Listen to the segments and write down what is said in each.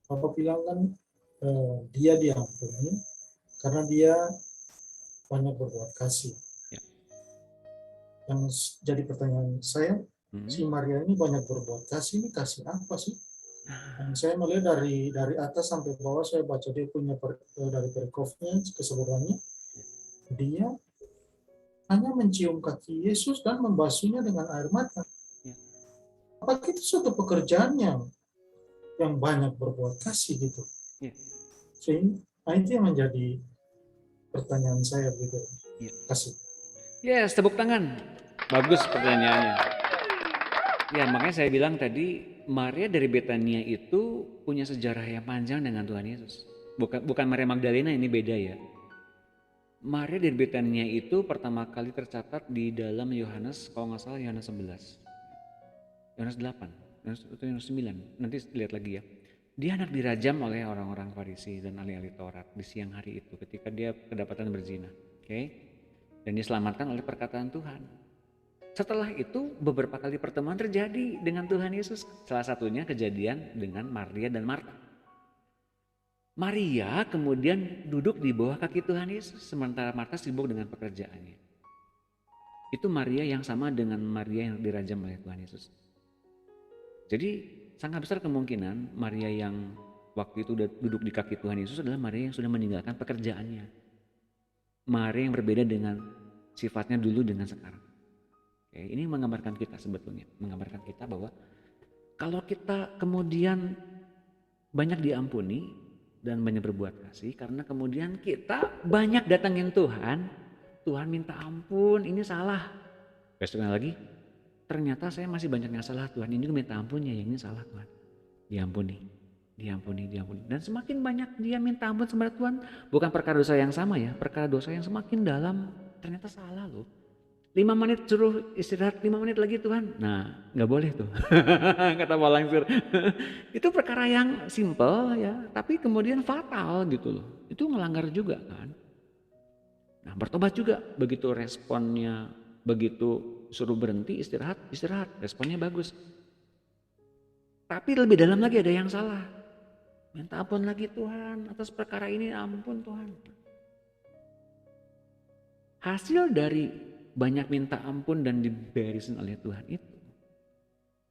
Papa bilang kan dia diampuni karena dia banyak berbuat kasih. Ya. Yang jadi pertanyaan saya, si Hmm. Maria ini banyak berbuat kasih, ini kasih apa sih? Dan Nah, saya melihat dari atas sampai bawah, saya baca dia punya dari perikopnya keseluruhannya, dia hanya mencium kaki Yesus dan membasuhnya dengan air mata. ya, Apakah itu suatu pekerjaan yang banyak berbuat kasih gitu? ya, Sehingga itu yang menjadi pertanyaan saya gitu. ya. Kasih. Yes, tepuk tangan. Bagus pertanyaannya. Ya, makanya saya bilang tadi Maria dari Betania itu punya sejarah yang panjang dengan Tuhan Yesus. Bukan Maria Magdalena, ini beda ya. Maria dari Betania itu pertama kali tercatat di dalam Yohanes, kalau nggak salah Yohanes 11, Yohanes 8, Yohanes 9. Nanti lihat lagi ya. Dia anak dirajam oleh orang-orang Farisi dan ahli-ahli Taurat di siang hari itu ketika dia kedapatan berzina. Oke? Dan diselamatkan oleh perkataan Tuhan. Setelah itu beberapa kali pertemuan terjadi dengan Tuhan Yesus. Salah satunya kejadian dengan Maria dan Marta. Maria kemudian duduk di bawah kaki Tuhan Yesus sementara Marta sibuk dengan pekerjaannya. Itu Maria yang sama dengan Maria yang dirajam oleh Tuhan Yesus. Jadi sangat besar kemungkinan Maria yang waktu itu duduk di kaki Tuhan Yesus adalah Maria yang sudah meninggalkan pekerjaannya. Maria yang berbeda dengan sifatnya dulu dengan sekarang. Oke, ini menggambarkan kita sebetulnya, menggambarkan kita bahwa kalau kita kemudian banyak diampuni dan banyak berbuat kasih karena kemudian kita banyak datangin Tuhan, Tuhan minta ampun, ini salah. Besoknya lagi, ternyata saya masih banyak yang salah Tuhan, ini minta ampun ya, yang ini salah Tuhan. Diampuni, diampuni, diampuni. Dan semakin banyak dia minta ampun sama Tuhan, bukan perkara dosa yang sama ya, perkara dosa yang semakin dalam, ternyata salah loh. 5 menit suruh istirahat 5 menit lagi Tuhan. Nah, nggak boleh tuh. Kata Pak Langsir. Itu perkara yang simple ya, tapi kemudian fatal gitu loh. Itu melanggar juga kan. Nah, bertobat juga. Begitu responnya, begitu suruh berhenti istirahat, istirahat. Responnya bagus. Tapi lebih dalam lagi ada yang salah. Minta ampun lagi Tuhan atas perkara ini, ampun Tuhan. Hasil dari banyak minta ampun dan diberisin oleh Tuhan itu,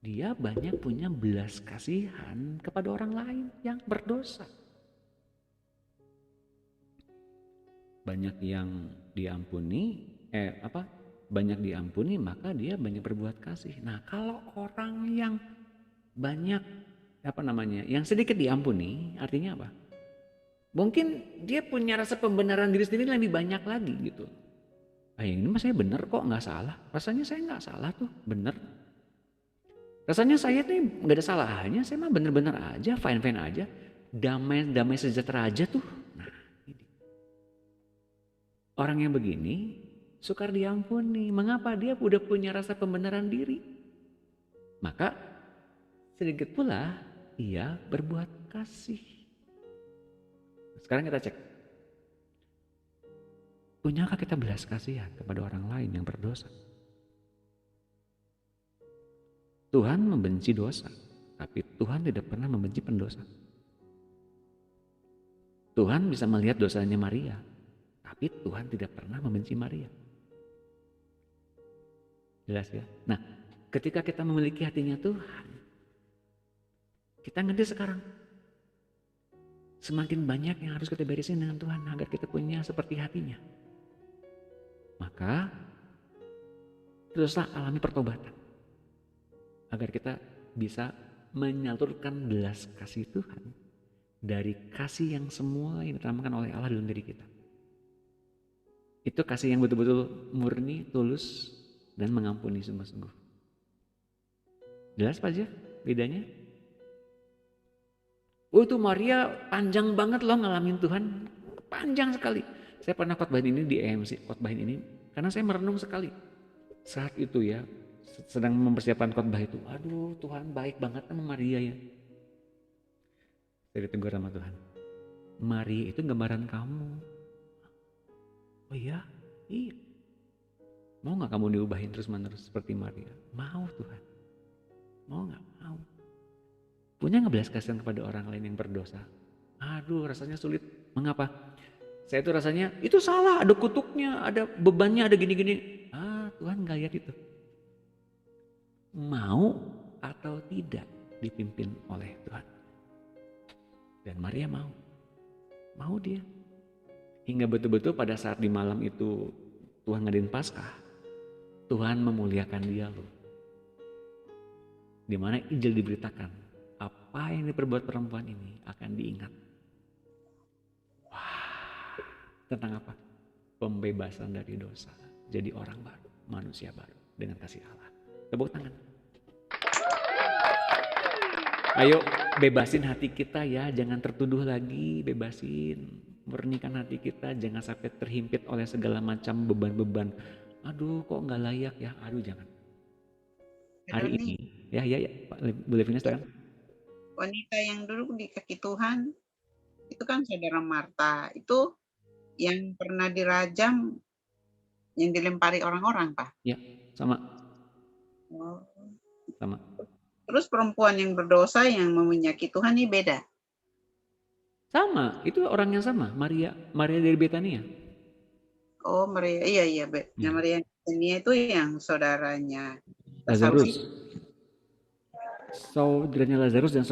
dia banyak punya belas kasihan kepada orang lain yang berdosa. Banyak yang diampuni, banyak diampuni maka dia banyak berbuat kasih. Nah, kalau orang yang banyak yang sedikit diampuni, artinya apa? Mungkin dia punya rasa pembenaran diri sendiri lebih banyak lagi gitu. Yang ini mas saya bener kok, nggak salah. Rasanya saya nggak salah tuh, bener. Rasanya saya nih nggak ada salahnya, saya mah bener-bener aja, fine-fine aja, damai-damai sejahtera aja tuh. Nah, ini. Orang yang begini sukar diampuni. Mengapa? Dia udah punya rasa pembenaran diri. Maka sedikit pula ia berbuat kasih. Sekarang kita cek. Punyakah kita belas kasihan kepada orang lain yang berdosa? Tuhan membenci dosa, tapi Tuhan tidak pernah membenci pendosa. Tuhan bisa melihat dosanya Maria, tapi Tuhan tidak pernah membenci Maria. Jelas ya? Nah, ketika kita memiliki hatinya Tuhan, kita ngerti sekarang. Semakin banyak yang harus kita beresin dengan Tuhan agar kita punya seperti hatinya. Maka teruslah alami pertobatan. Agar kita bisa menyalurkan belas kasih Tuhan dari kasih yang semula yang ditanamkan oleh Allah dalam diri kita. Itu kasih yang betul-betul murni, tulus, dan mengampuni sungguh-sungguh. Jelas Pak Jeff bedanya? Oh itu Maria panjang banget loh ngalamin Tuhan. Panjang sekali. Saya pernah khotbahin ini di EMC, khotbahin ini karena saya merenung sekali. Saat itu ya, sedang mempersiapkan khotbah itu. Aduh Tuhan baik banget sama Maria ya. Saya ditegur sama Tuhan. Maria itu gambaran kamu. Oh iya? Iya. Mau gak kamu diubahin terus menerus seperti Maria? Mau Tuhan. Mau gak? Mau. punya nggak belas kasihan kepada orang lain yang berdosa? Aduh, rasanya sulit. Mengapa? Saya itu rasanya, itu salah, ada kutuknya, ada bebannya, ada gini-gini. Tuhan nggak lihat itu. Mau atau tidak dipimpin oleh Tuhan. Dan Maria mau. Mau dia. Hingga betul-betul pada saat di malam itu Tuhan ngadain Paskah, Tuhan memuliakan dia loh. Di mana Injil diberitakan, apa yang diperbuat perempuan ini akan diingat. Wah, tentang apa? Pembebasan dari dosa. Jadi orang baru, manusia baru dengan kasih Allah. Tepuk tangan. Ayo bebasin hati kita ya, jangan tertuduh lagi, bebasin. Murnikan hati kita, jangan sampai terhimpit oleh segala macam beban-beban. Aduh kok nggak layak ya, aduh jangan. Hari ini, ya Pak Bu Levina sekarang. Wanita yang duduk di kaki Tuhan, itu kan saudara Marta, itu yang pernah dirajam, yang dilempari orang-orang, Pak? Ya, sama. Oh. Sama. Terus perempuan yang berdosa yang meminjaki Tuhan ini beda? Sama, itu orang yang sama, Maria dari Betania. Oh, Maria, iya. Ya. Maria Betania itu yang saudaranya Lazarus. Saudaranya Lazarus dan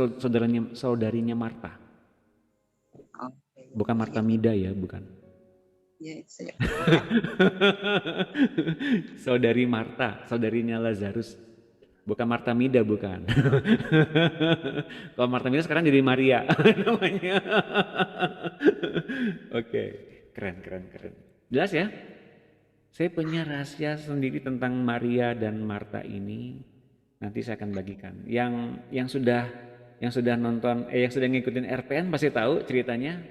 saudarinya Marta. Bukan Marta Mida ya, bukan. Ya, saya. Saudari Marta, saudarinya Lazarus. Bukan Marta Mida, bukan. Kalau Marta Mida sekarang jadi Maria namanya. Oke, keren. Jelas ya? Saya punya rahasia sendiri tentang Maria dan Marta ini. Nanti saya akan bagikan. Yang sudah nonton, yang sudah ngikutin RPN pasti tahu ceritanya.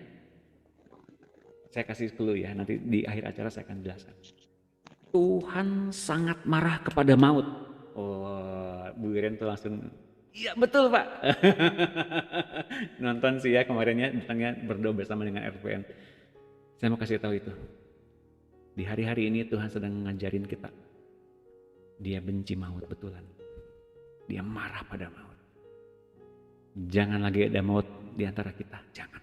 Saya kasih clue ya, nanti di akhir acara saya akan jelaskan. Tuhan sangat marah kepada maut. Oh, Bu Iren tuh langsung, iya betul Pak. Nonton sih ya kemarinnya, datangnya berdoa bersama dengan RPN. Saya mau kasih tahu itu. Di hari-hari ini Tuhan sedang ngajarin kita. Dia benci maut betulan. Dia marah pada maut. Jangan lagi ada maut di antara kita, jangan.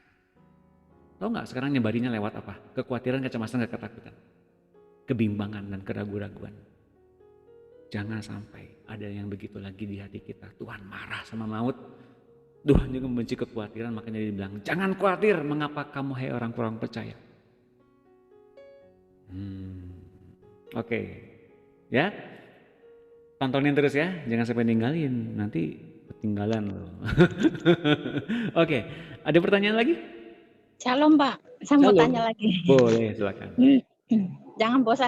Tahu nggak sekarang nyebarinya lewat apa? Kekhawatiran, kecemasan, ketakutan, kebimbangan dan keraguan-raguan. Jangan sampai ada yang begitu lagi di hati kita. Tuhan marah sama maut. Tuhan juga membenci kekhawatiran, makanya dia bilang, jangan khawatir, mengapa kamu hai orang kurang percaya. Oke. Ya, tontonin terus ya, jangan sampai ninggalin, nanti ketinggalan loh. Oke, ada pertanyaan lagi? Shalom Pak, saya mau tanya lagi. Boleh, silakan. Jangan bosan.